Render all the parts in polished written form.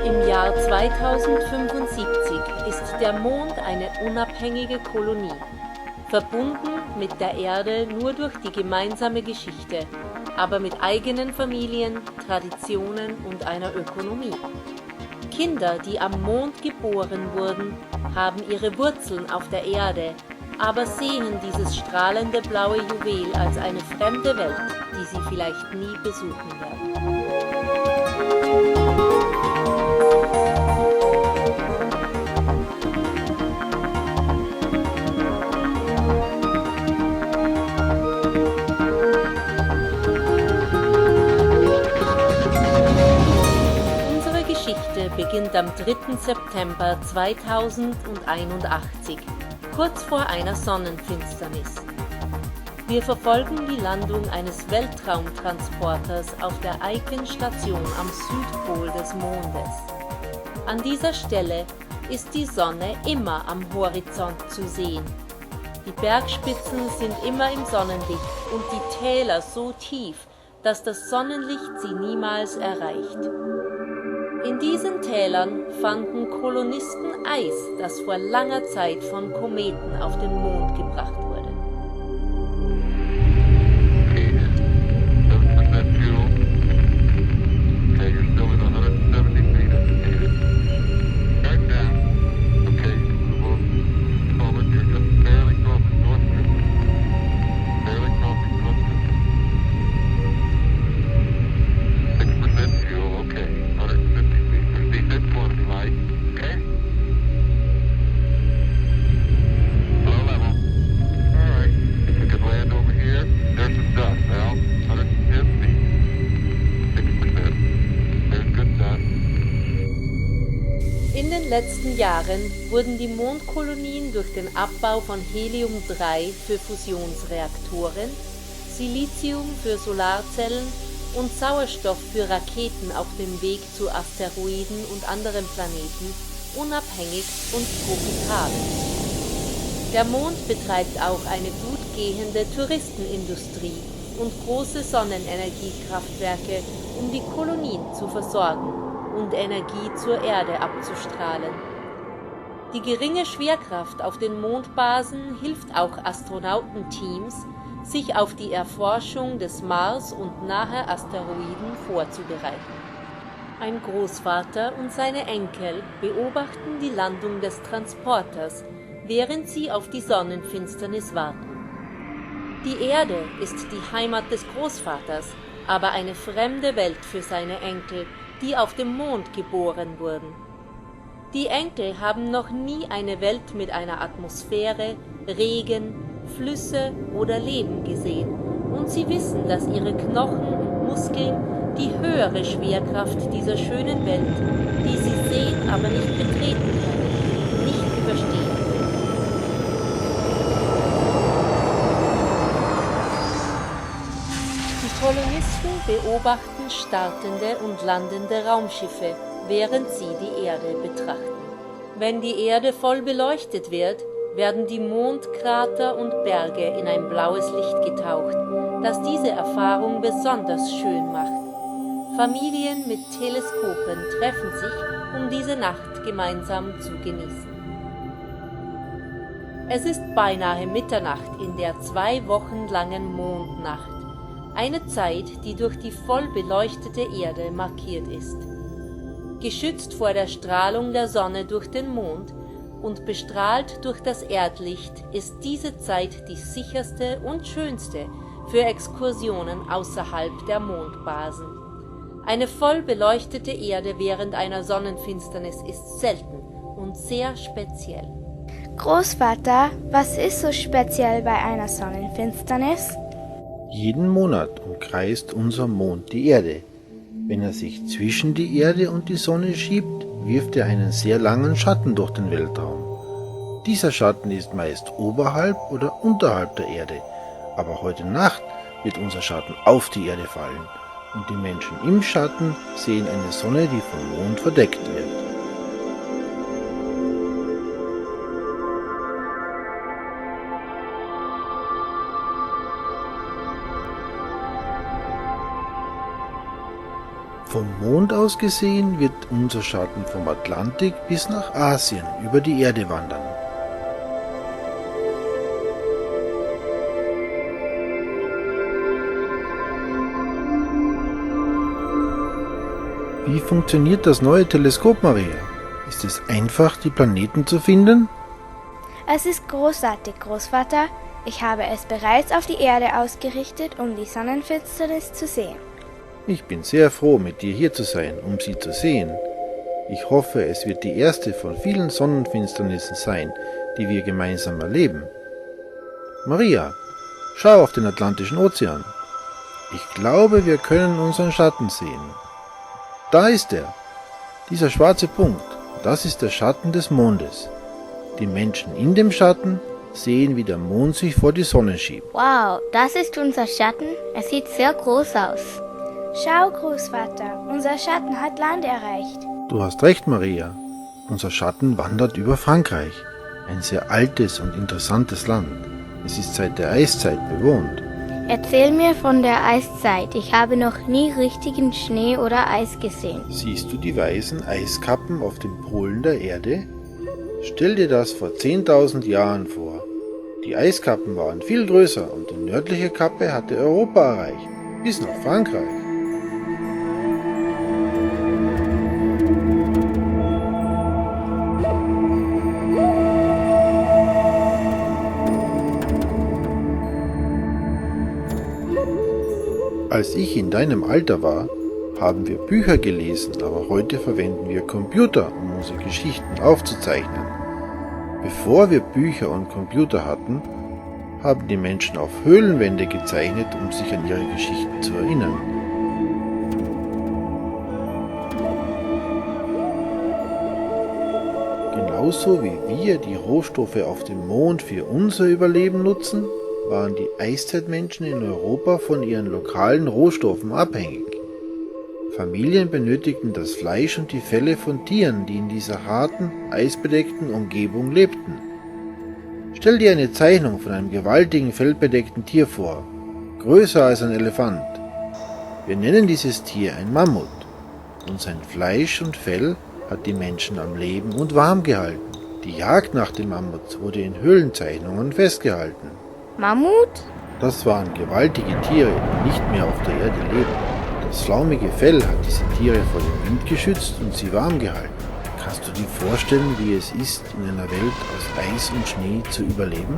Im Jahr 2075 ist der Mond eine unabhängige Kolonie, verbunden mit der Erde nur durch die gemeinsame Geschichte, aber mit eigenen Familien, Traditionen und einer Ökonomie. Kinder, die am Mond geboren wurden, haben ihre Wurzeln auf der Erde, aber sehen dieses strahlende blaue Juwel als eine fremde Welt, die sie vielleicht nie besuchen werden. Unsere Geschichte beginnt am 3. September 2081, kurz vor einer Sonnenfinsternis. Wir verfolgen die Landung eines Weltraumtransporters auf der Icon-Station am Südpol des Mondes. An dieser Stelle ist die Sonne immer am Horizont zu sehen. Die Bergspitzen sind immer im Sonnenlicht und die Täler so tief, dass das Sonnenlicht sie niemals erreicht. In diesen Tälern fanden Kolonisten Eis, das vor langer Zeit von Kometen auf den Mond gebracht wurde. In den letzten Jahren wurden die Mondkolonien durch den Abbau von Helium-3 für Fusionsreaktoren, Silizium für Solarzellen und Sauerstoff für Raketen auf dem Weg zu Asteroiden und anderen Planeten unabhängig und profitabel. Der Mond betreibt auch eine gut gehende Touristenindustrie und große Sonnenenergiekraftwerke, um die Kolonien zu versorgen und Energie zur Erde abzustrahlen. Die geringe Schwerkraft auf den Mondbasen hilft auch Astronautenteams, sich auf die Erforschung des Mars und naher Asteroiden vorzubereiten. Ein Großvater und seine Enkel beobachten die Landung des Transporters, während sie auf die Sonnenfinsternis warten. Die Erde ist die Heimat des Großvaters, aber eine fremde Welt für seine Enkel, die auf dem Mond geboren wurden. Die Enkel haben noch nie eine Welt mit einer Atmosphäre, Regen, Flüsse oder Leben gesehen, und sie wissen, dass ihre Knochen und Muskeln die höhere Schwerkraft dieser schönen Welt, die sie sehen, aber nicht betreten können, nicht überstehen. Die Kolonisten beobachten startende und landende Raumschiffe, während sie die Erde betrachten. Wenn die Erde voll beleuchtet wird, werden die Mondkrater und Berge in ein blaues Licht getaucht, das diese Erfahrung besonders schön macht. Familien mit Teleskopen treffen sich, um diese Nacht gemeinsam zu genießen. Es ist beinahe Mitternacht in der 2 Wochen langen Mondnacht. Eine Zeit, die durch die voll beleuchtete Erde markiert ist. Geschützt vor der Strahlung der Sonne durch den Mond und bestrahlt durch das Erdlicht ist diese Zeit die sicherste und schönste für Exkursionen außerhalb der Mondbasen. Eine voll beleuchtete Erde während einer Sonnenfinsternis ist selten und sehr speziell. Großvater, was ist so speziell bei einer Sonnenfinsternis? Jeden Monat umkreist unser Mond die Erde. Wenn er sich zwischen die Erde und die Sonne schiebt, wirft er einen sehr langen Schatten durch den Weltraum. Dieser Schatten ist meist oberhalb oder unterhalb der Erde, aber heute Nacht wird unser Schatten auf die Erde fallen und die Menschen im Schatten sehen eine Sonne, die vom Mond verdeckt wird. Vom Mond aus gesehen wird unser Schatten vom Atlantik bis nach Asien über die Erde wandern. Wie funktioniert das neue Teleskop, Maria? Ist es einfach, die Planeten zu finden? Es ist großartig, Großvater. Ich habe es bereits auf die Erde ausgerichtet, um die Sonnenfinsternis zu sehen. Ich bin sehr froh, mit dir hier zu sein, um sie zu sehen. Ich hoffe, es wird die erste von vielen Sonnenfinsternissen sein, die wir gemeinsam erleben. Maria, schau auf den Atlantischen Ozean. Ich glaube, wir können unseren Schatten sehen. Da ist er. Dieser schwarze Punkt, das ist der Schatten des Mondes. Die Menschen in dem Schatten sehen, wie der Mond sich vor die Sonne schiebt. Wow, das ist unser Schatten. Es sieht sehr groß aus. Schau, Großvater, unser Schatten hat Land erreicht. Du hast recht, Maria. Unser Schatten wandert über Frankreich. Ein sehr altes und interessantes Land. Es ist seit der Eiszeit bewohnt. Erzähl mir von der Eiszeit. Ich habe noch nie richtigen Schnee oder Eis gesehen. Siehst du die weißen Eiskappen auf den Polen der Erde? Stell dir das vor 10.000 Jahren vor. Die Eiskappen waren viel größer und die nördliche Kappe hatte Europa erreicht, bis nach Frankreich. Als ich in deinem Alter war, haben wir Bücher gelesen, aber heute verwenden wir Computer, um unsere Geschichten aufzuzeichnen. Bevor wir Bücher und Computer hatten, haben die Menschen auf Höhlenwände gezeichnet, um sich an ihre Geschichten zu erinnern. Genauso wie wir die Rohstoffe auf dem Mond für unser Überleben nutzen, waren die Eiszeitmenschen in Europa von ihren lokalen Rohstoffen abhängig. Familien benötigten das Fleisch und die Felle von Tieren, die in dieser harten, eisbedeckten Umgebung lebten. Stell dir eine Zeichnung von einem gewaltigen, fellbedeckten Tier vor, größer als ein Elefant. Wir nennen dieses Tier ein Mammut, und sein Fleisch und Fell hat die Menschen am Leben und warm gehalten. Die Jagd nach dem Mammut wurde in Höhlenzeichnungen festgehalten. Mammut? Das waren gewaltige Tiere, die nicht mehr auf der Erde leben. Das flaumige Fell hat diese Tiere vor dem Wind geschützt und sie warm gehalten. Kannst du dir vorstellen, wie es ist, in einer Welt aus Eis und Schnee zu überleben?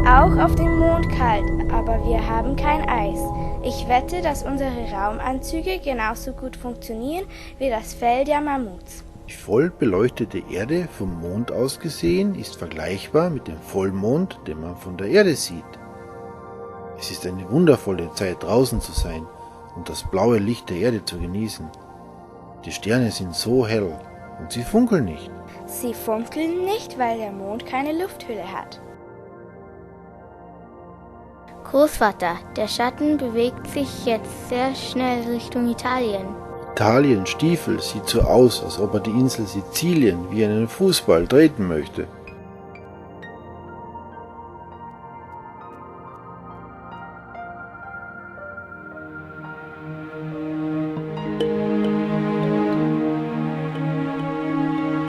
Auch auf dem Mond kalt, aber wir haben kein Eis. Ich wette, dass unsere Raumanzüge genauso gut funktionieren wie das Fell der Mammuts. Die voll beleuchtete Erde vom Mond aus gesehen ist vergleichbar mit dem Vollmond, den man von der Erde sieht. Es ist eine wundervolle Zeit, draußen zu sein und das blaue Licht der Erde zu genießen. Die Sterne sind so hell und sie funkeln nicht. Sie funkeln nicht, weil der Mond keine Lufthülle hat. Großvater, der Schatten bewegt sich jetzt sehr schnell Richtung Italien. Italiens Stiefel sieht so aus, als ob er die Insel Sizilien wie einen Fußball treten möchte.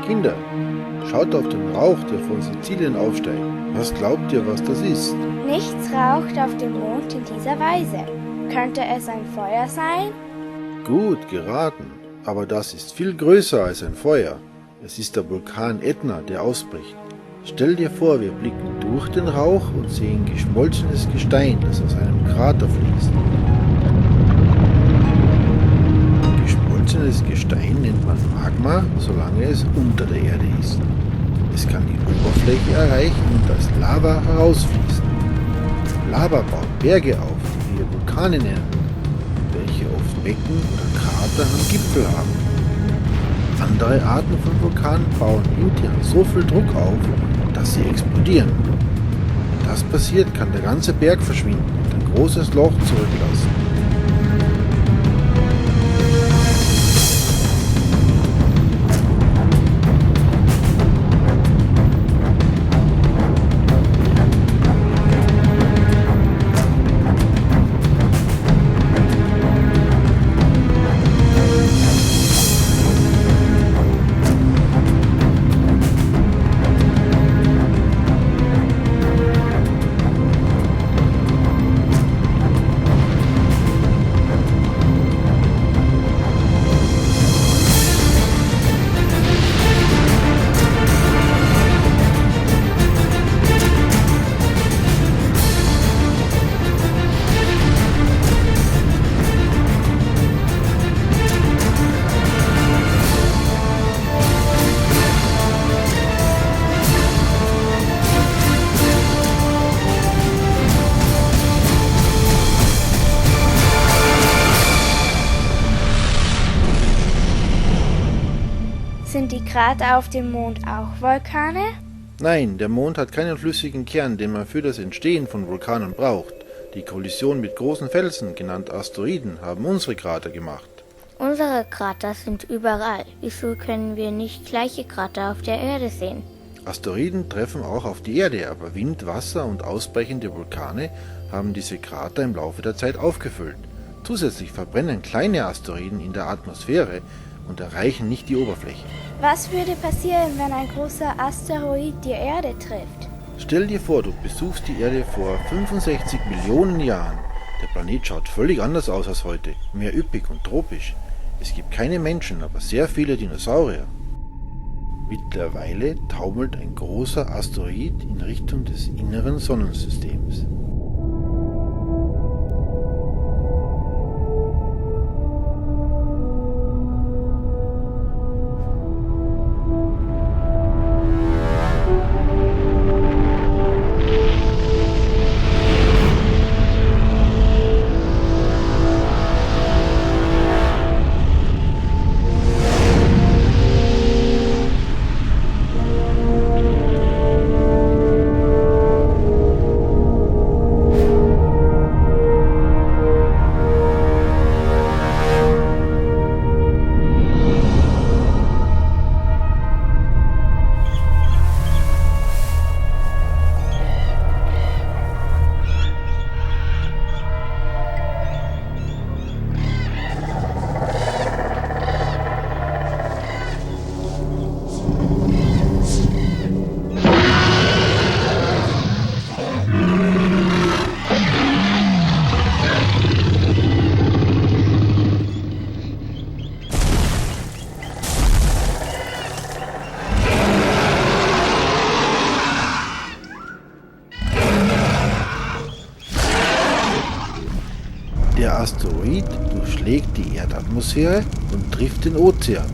Kinder, schaut auf den Rauch, der von Sizilien aufsteigt. Was glaubt ihr, was das ist? Nichts raucht auf dem Mond in dieser Weise. Könnte es ein Feuer sein? Gut geraten, aber das ist viel größer als ein Feuer. Es ist der Vulkan Ätna, der ausbricht. Stell dir vor, wir blicken durch den Rauch und sehen geschmolzenes Gestein, das aus einem Krater fließt. Geschmolzenes Gestein nennt man Magma, solange es unter der Erde ist. Es kann die Oberfläche erreichen und als Lava herausfließen. Lava baut Berge auf, die wir Vulkane nennen. Becken oder Krater am Gipfel haben. Andere Arten von Vulkanen bauen intern so viel Druck auf, dass sie explodieren. Wenn das passiert, kann der ganze Berg verschwinden und ein großes Loch zurücklassen. Sind die Krater auf dem Mond auch Vulkane? Nein, der Mond hat keinen flüssigen Kern, den man für das Entstehen von Vulkanen braucht. Die Kollision mit großen Felsen, genannt Asteroiden, haben unsere Krater gemacht. Unsere Krater sind überall. Wieso können wir nicht gleiche Krater auf der Erde sehen? Asteroiden treffen auch auf die Erde, aber Wind, Wasser und ausbrechende Vulkane haben diese Krater im Laufe der Zeit aufgefüllt. Zusätzlich verbrennen kleine Asteroiden in der Atmosphäre und erreichen nicht die Oberfläche. Was würde passieren, wenn ein großer Asteroid die Erde trifft? Stell dir vor, du besuchst die Erde vor 65 Millionen Jahren. Der Planet schaut völlig anders aus als heute, mehr üppig und tropisch. Es gibt keine Menschen, aber sehr viele Dinosaurier. Mittlerweile taumelt ein großer Asteroid in Richtung des inneren Sonnensystems. Der Asteroid durchschlägt die Erdatmosphäre und trifft den Ozean,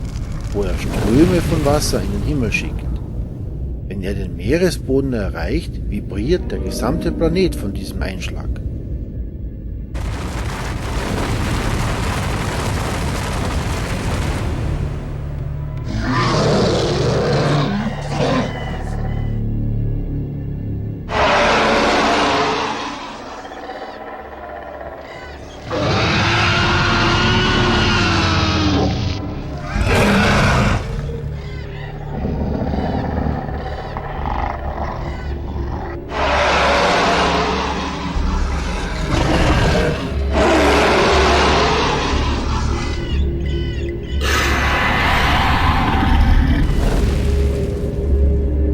wo er Ströme von Wasser in den Himmel schickt. Wenn er den Meeresboden erreicht, vibriert der gesamte Planet von diesem Einschlag.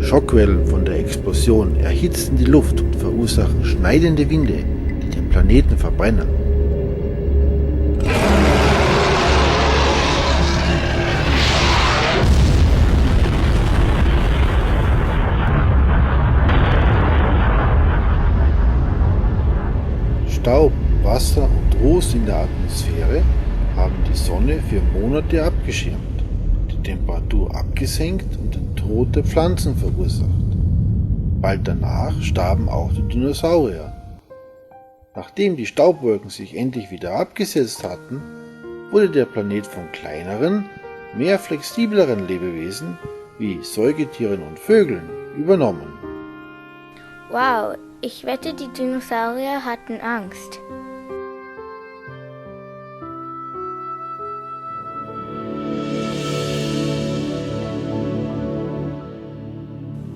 Schockwellen von der Explosion erhitzen die Luft und verursachen schneidende Winde, die den Planeten verbrennen. Staub, Wasser und Ruß in der Atmosphäre haben die Sonne für Monate abgeschirmt, die Temperatur abgesenkt und den Tod der Pflanzen verursacht. Bald danach starben auch die Dinosaurier. Nachdem die Staubwolken sich endlich wieder abgesetzt hatten, wurde der Planet von kleineren, mehr flexibleren Lebewesen wie Säugetieren und Vögeln übernommen. Wow, ich wette, die Dinosaurier hatten Angst.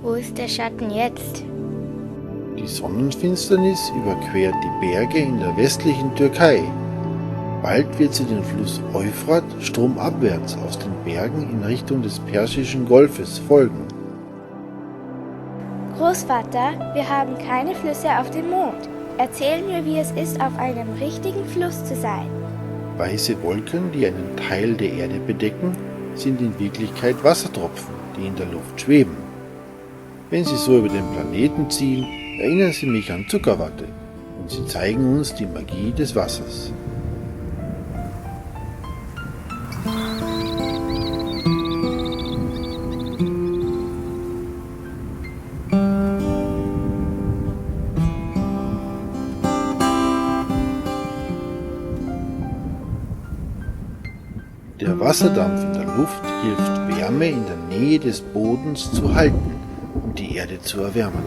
Wo ist der Schatten jetzt? Die Sonnenfinsternis überquert die Berge in der westlichen Türkei. Bald wird sie den Fluss Euphrat stromabwärts aus den Bergen in Richtung des Persischen Golfes folgen. Großvater, wir haben keine Flüsse auf dem Mond. Erzähl mir, wie es ist, auf einem richtigen Fluss zu sein. Weiße Wolken, die einen Teil der Erde bedecken, sind in Wirklichkeit Wassertropfen, die in der Luft schweben. Wenn sie so über den Planeten ziehen, erinnern sie mich an Zuckerwatte und sie zeigen uns die Magie des Wassers. Der Wasserdampf in der Luft hilft, Wärme in der Nähe des Bodens zu halten und die Erde zu erwärmen.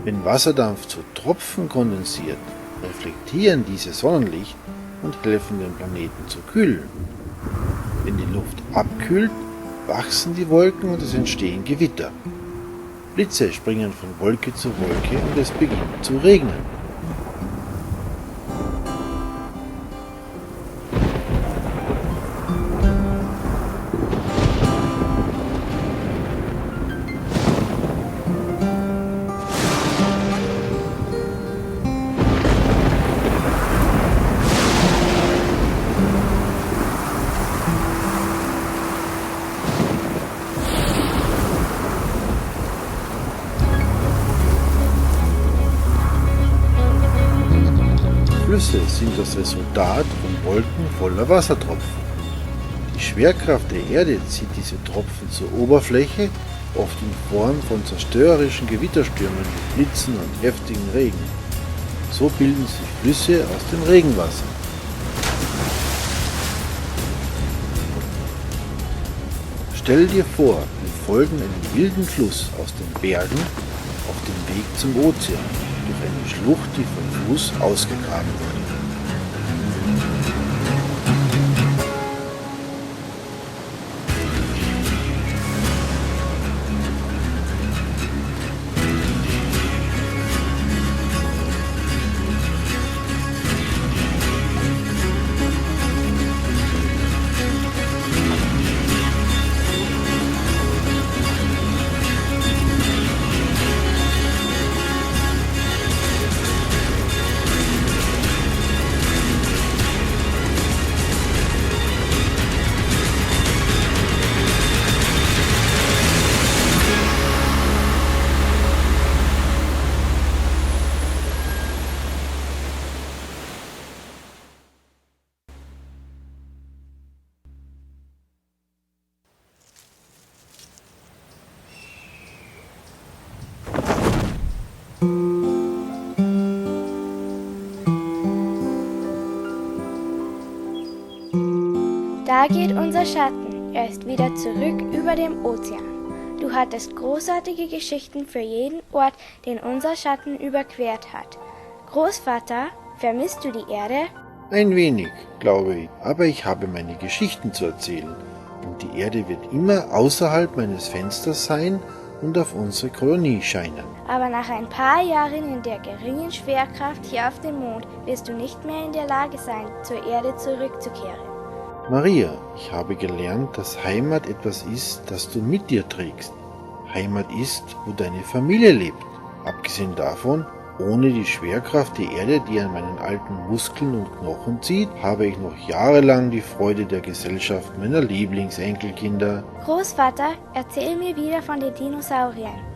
Wenn Wasserdampf zu Tropfen kondensiert, reflektieren diese Sonnenlicht und helfen dem Planeten zu kühlen. Wenn die Luft abkühlt, wachsen die Wolken und es entstehen Gewitter. Blitze springen von Wolke zu Wolke und es beginnt zu regnen. Flüsse sind das Resultat von Wolken voller Wassertropfen. Die Schwerkraft der Erde zieht diese Tropfen zur Oberfläche, oft in Form von zerstörerischen Gewitterstürmen mit Blitzen und heftigen Regen. So bilden sich Flüsse aus dem Regenwasser. Stell dir vor, wir folgen einem wilden Fluss aus den Bergen auf dem Weg zum Ozean, durch eine Schlucht, die vom Fluss ausgegraben wurde. Da geht unser Schatten. Er ist wieder zurück über dem Ozean. Du hattest großartige Geschichten für jeden Ort, den unser Schatten überquert hat. Großvater, vermisst du die Erde? Ein wenig, glaube ich, aber ich habe meine Geschichten zu erzählen und die Erde wird immer außerhalb meines Fensters sein und auf unsere Kolonie scheinen. Aber nach ein paar Jahren in der geringen Schwerkraft hier auf dem Mond wirst du nicht mehr in der Lage sein, zur Erde zurückzukehren. Maria, ich habe gelernt, dass Heimat etwas ist, das du mit dir trägst. Heimat ist, wo deine Familie lebt. Abgesehen davon, ohne die Schwerkraft der Erde, die an meinen alten Muskeln und Knochen zieht, habe ich noch jahrelang die Freude der Gesellschaft meiner Lieblingsenkelkinder. Großvater, erzähl mir wieder von den Dinosauriern.